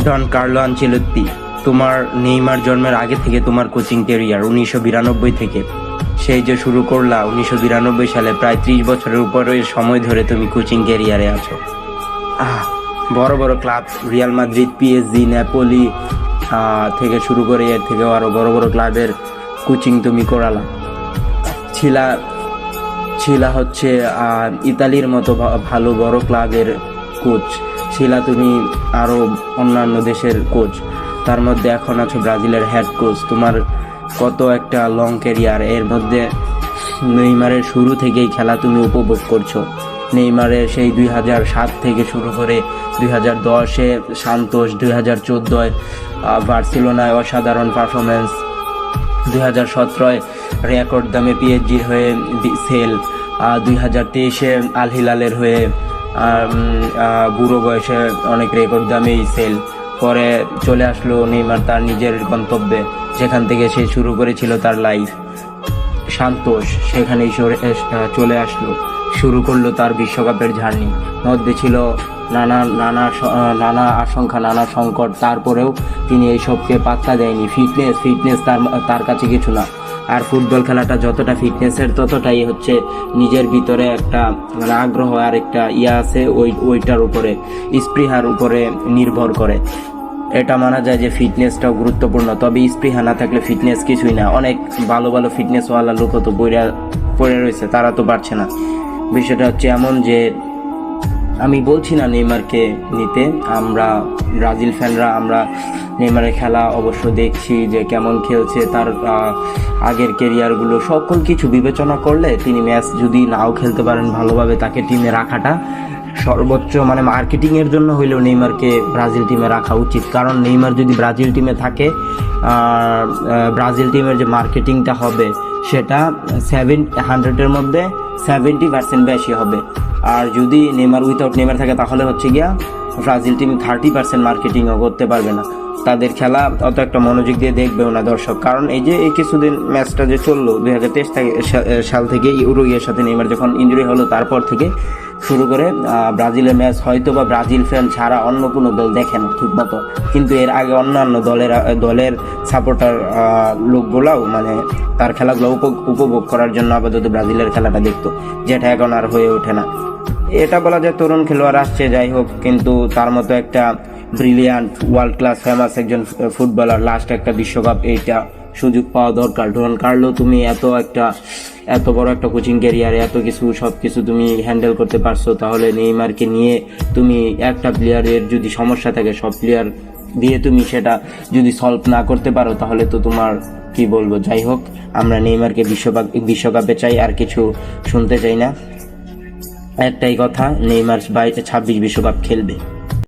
ডন Carlo Ancelotti, তোমার Neymar জন্মের আগে থেকে তোমার কোচিং ক্যারিয়ার 1992 থেকে, সেই যে শুরু করলা 1992 সালে, প্রায় 30 বছরের উপরে সময় ধরে তুমি কোচিং ক্যারিয়ারে আছো। বড় বড় club Real Madrid, PSG, Napoli থেকে শুরু করে এর থেকেও আরও বড় বড় ক্লাবের কোচিং তুমি করালা। ছিলা হচ্ছে ইতালির মতো ভালো বড় ক্লাবের কোচ, ছিলা তুমি আরও অন্যান্য দেশের কোচ, তার মধ্যে এখন আছো ব্রাজিলের হেড কোচ। তোমার কত একটা লং ক্যারিয়ার, এর মধ্যে নেইমারের শুরু থেকেই খেলা তুমি উপভোগ করছো। নেইমারের সেই 2007 থেকে শুরু করে 2010-এ সান্তোস, 2014-এ বার্সেলোনায় অসাধারণ পারফরমেন্স, 2017-এ রেকর্ড দামে পিএসজির হয়ে সেল, 2023-এ আল হিলালের হয়ে বুড়ো বয়সে অনেক রেকর্ড দামেই সেল। পরে চলে আসলো নেইমার তার নিজের গন্তব্যে, যেখান থেকে সে শুরু করেছিল তার লাইফ, সান্তোস, সেখানেই চলে আসলো, শুরু করলো তার বিশ্বকাপের জার্নি। মধ্যে ছিল নানা আশঙ্কা, নানা সংকট, তারপরেও তিনি এইসবকে পাত্তা দেয়নি। ফিটনেস তার কাছে কিছু না। আর ফুটবল খেলাটা যতটা ফিটনেসের, ততটাই হচ্ছে নিজের ভিতরে একটা মানে আগ্রহ আর একটা আছে, ওইটার উপরে, স্পৃহার উপরে নির্ভর করে। এটা মানা যায় যে ফিটনেসটাও গুরুত্বপূর্ণ, তবে স্পৃহা না থাকলে ফিটনেস কিছুই না। অনেক ভালো ভালো ফিটনেসওয়ালা লোকও তো পড়ে রয়েছে, তারা তো পারছে না। বিষয়টা হচ্ছে এমন যে আমি বলছি না নেইমারকে নিতে, আমরা ব্রাজিল ফ্যানরা আমরা নেইমারের খেলা অবশ্য দেখছি যে কেমন খেলছে, তার আগের কেরিয়ারগুলো সকল কিছু বিবেচনা করলে তিনি ম্যাচ যদি নাও খেলতে পারেন ভালোভাবে, তাকে টিমে রাখাটা সর্বোচ্চ মানে মার্কেটিংয়ের জন্য হইলেও নেইমারকে ব্রাজিল টিমে রাখা উচিত। কারণ নেইমার যদি ব্রাজিল টিমে থাকে, ব্রাজিল টিমের যে মার্কেটিংটা হবে সেটা 100-এর মধ্যে 70% বেশি হবে। আর যদি নেইমার উইথাউট নেইমার থাকে, তাহলে হচ্ছে গিয়া ব্রাজিল টিম 30% মার্কেটিংও করতে পারবে না। তাদের খেলা অত একটা মনোযোগ দিয়ে দেখবেও না দর্শক। কারণ এই যে এই কিছুদিন ম্যাচটা যে চললো 2023 সাল থেকে উরুগুয়ের সাথে নেইমার যখন ইনজুরি হলো, তারপর থেকে শুরু করে ব্রাজিলের ম্যাচ হয়তো বা ব্রাজিল ফ্যান ছাড়া অন্য কোনো দল দেখে না ঠিক মতো, কিন্তু এর আগে অন্যান্য দলের সাপোর্টার লোকগুলাও মানে তার খেলাগুলো উপভোগ করার জন্য আপাতত ব্রাজিলের খেলাটা দেখতো, যেটা এখন আর হয়ে ওঠে না। এটা বলা যায় তরুণ খেলোয়াড় আসছে যাই হোক, কিন্তু তার মতো একটা ব্রিলিয়ান্ট ওয়ার্ল্ড ক্লাস ফেমাস একজন ফুটবলার, লাস্ট একটা বিশ্বকাপ, এইটা সুযোগ পাওয়া দরকার। ডন কার্লো, তুমি এত বড় একটা কোচিং ক্যারিয়ারে এত কিছু সব কিছু তুমি হ্যান্ডেল করতে পারছো, তাহলে নেইমারকে নিয়ে তুমি একটা প্লেয়ারের যদি সমস্যা থাকে, সব প্লেয়ার দিয়ে তুমি সেটা যদি সলভ না করতে পারো, তাহলে তো তোমার কি বলবো। যাই হোক, আমরা নেইমারকে বিশ্বকাপে চাই, আর কিছু শুনতে চাই না। একটাই কথা, নেইমার 26 বিশ্বকাপ খেলবে।